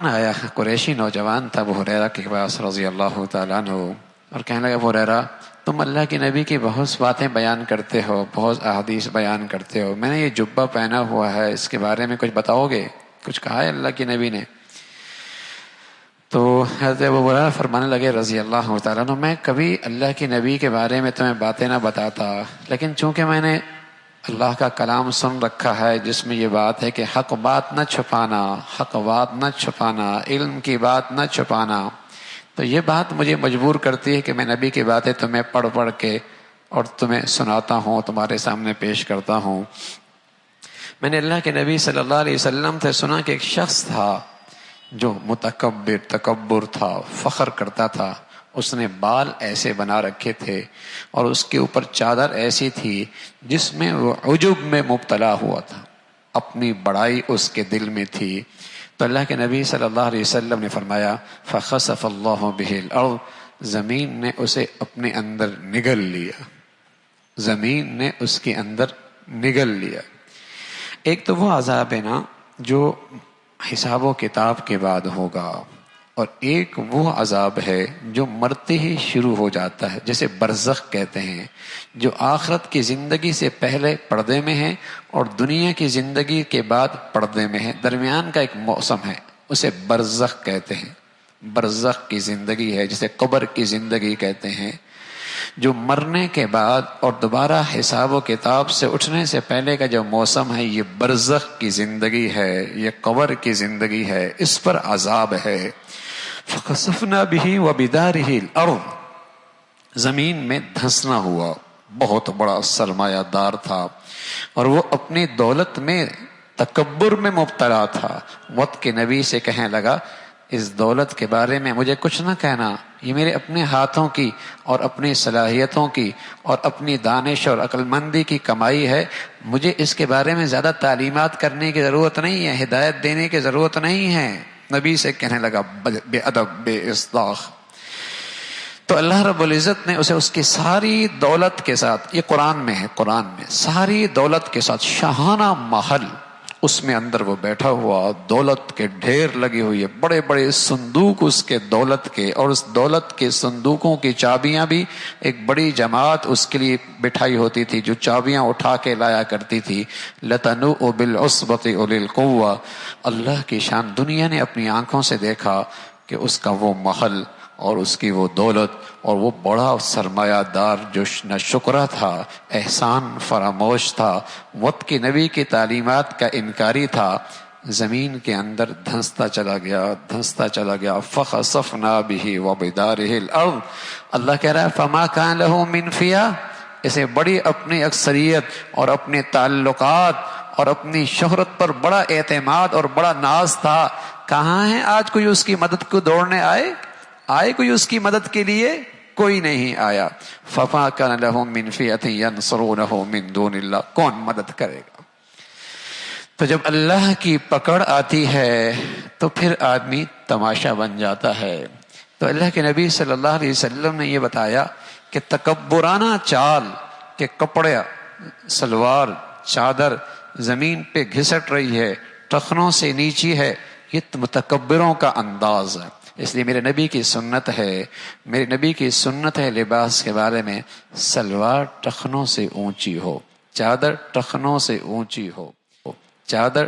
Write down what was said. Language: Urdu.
آیا، قریشی نوجوان تھا ابو ہریرہ کے پاس رضی اللہ تعالیٰ عنہ، اور کہنے لگا ابو ہریرہ تم اللہ کے نبی کی بہت باتیں بیان کرتے ہو، بہت احادیث بیان کرتے ہو، میں نے یہ جبہ پہنا ہوا ہے اس کے بارے میں کچھ بتاؤ گے؟ کچھ کہا ہے اللہ کے نبی نے؟ تو حضرت ابو ہریرہ فرمانے لگے رضی اللہ تعالیٰ عنہ میں کبھی اللہ کے نبی کے بارے میں تمہیں باتیں نہ بتاتا، لیکن چونکہ میں نے اللہ کا کلام سن رکھا ہے جس میں یہ بات ہے کہ حق بات نہ چھپانا، حق بات نہ چھپانا، علم کی بات نہ چھپانا، تو یہ بات مجھے مجبور کرتی ہے کہ میں نبی کی باتیں تمہیں پڑھ پڑھ کے اور تمہیں سناتا ہوں، تمہارے سامنے پیش کرتا ہوں۔ میں نے اللہ کے نبی صلی اللہ علیہ وسلم سے سنا کہ ایک شخص تھا جو تکبر تھا، فخر کرتا تھا، اس نے بال ایسے بنا رکھے تھے اور اس کے اوپر چادر ایسی تھی جس میں وہ عجب میں مبتلا ہوا تھا، اپنی بڑائی اس کے دل میں تھی۔ تو اللہ کے نبی صلی اللہ علیہ وسلم نے فرمایا فخسف اللہ بہ الارض، زمین نے اسے اپنے اندر نگل لیا، زمین نے اس کے اندر نگل لیا۔ ایک تو وہ عذاب ہے نا جو حساب و کتاب کے بعد ہوگا، اور ایک وہ عذاب ہے جو مرتے ہی شروع ہو جاتا ہے، جسے برزخ کہتے ہیں، جو آخرت کی زندگی سے پہلے پردے میں ہے اور دنیا کی زندگی کے بعد پردے میں ہے، درمیان کا ایک موسم ہے، اسے برزخ کہتے ہیں۔ برزخ کی زندگی ہے جسے قبر کی زندگی کہتے ہیں، جو مرنے کے بعد اور دوبارہ حساب و کتاب سے اٹھنے سے پہلے کا جو موسم ہے، یہ برزخ کی زندگی ہے، یہ قبر کی زندگی ہے، اس پر عذاب ہے۔ فخسفنا به وبداره الارض، زمین میں دھنسنا ہوا، بہت بڑا سرمایہ دار تھا اور وہ اپنی دولت میں تکبر میں مبتلا تھا۔ وقت کے نبی سے کہنے لگا اس دولت کے بارے میں مجھے کچھ نہ کہنا، یہ میرے اپنے ہاتھوں کی اور اپنی صلاحیتوں کی اور اپنی دانش اور عقل مندی کی کمائی ہے، مجھے اس کے بارے میں زیادہ تعلیمات کرنے کی ضرورت نہیں ہے، ہدایت دینے کی ضرورت نہیں ہے۔ نبی سے کہنے لگا بے ادب، بے اصداق۔ تو اللہ رب العزت نے اسے اس کی ساری دولت کے ساتھ، یہ قرآن میں ہے، قرآن میں ساری دولت کے ساتھ شاہانہ محل، اس میں اندر وہ بیٹھا ہوا، دولت کے ڈھیر لگی ہوئی ہے، بڑے بڑے صندوق اس کے دولت کے، اور اس دولت کے صندوقوں کی چابیاں بھی ایک بڑی جماعت اس کے لیے بٹھائی ہوتی تھی جو چابیاں اٹھا کے لایا کرتی تھی۔ لَتَنُوءُ بِالْعُصْبَةِ أُولِي الْقُوَّةِ، اللہ کی شان، دنیا نے اپنی آنکھوں سے دیکھا کہ اس کا وہ محل اور اس کی وہ دولت اور وہ بڑا سرمایہ دار جو نہ شکرہ تھا، احسان فراموش تھا، وقت کی نبی کی تعلیمات کا انکاری تھا، زمین کے اندر دھنستا چلا گیا، دھنستا چلا گیا۔ فخسفنا به وبداره الارض، اللہ کہہ رہا ہے فما كان له من فئة، اسے بڑی اپنی اکثریت اور اپنے تعلقات اور اپنی شہرت پر بڑا اعتماد اور بڑا ناز تھا، کہاں ہے آج کوئی اس کی مدد کو دوڑنے آئے کوئی اس کی مدد کے لیے؟ کوئی نہیں آیا۔ فما كان له من فئة ينصرونه من دون الله، کون مدد کرے گا؟ تو جب اللہ کی پکڑ آتی ہے تو پھر آدمی تماشا بن جاتا ہے۔ تو اللہ کے نبی صلی اللہ علیہ وسلم نے یہ بتایا کہ تکبرانہ چال کہ کپڑے، سلوار، چادر زمین پہ گھسٹ رہی ہے، ٹخنوں سے نیچی ہے، یہ متکبروں کا انداز ہے۔ اس لیے میرے نبی کی سنت ہے، میرے نبی کی سنت ہے لباس کے بارے میں، سلوار ٹخنوں سے اونچی ہو، چادر ٹخنوں سے اونچی ہو، چادر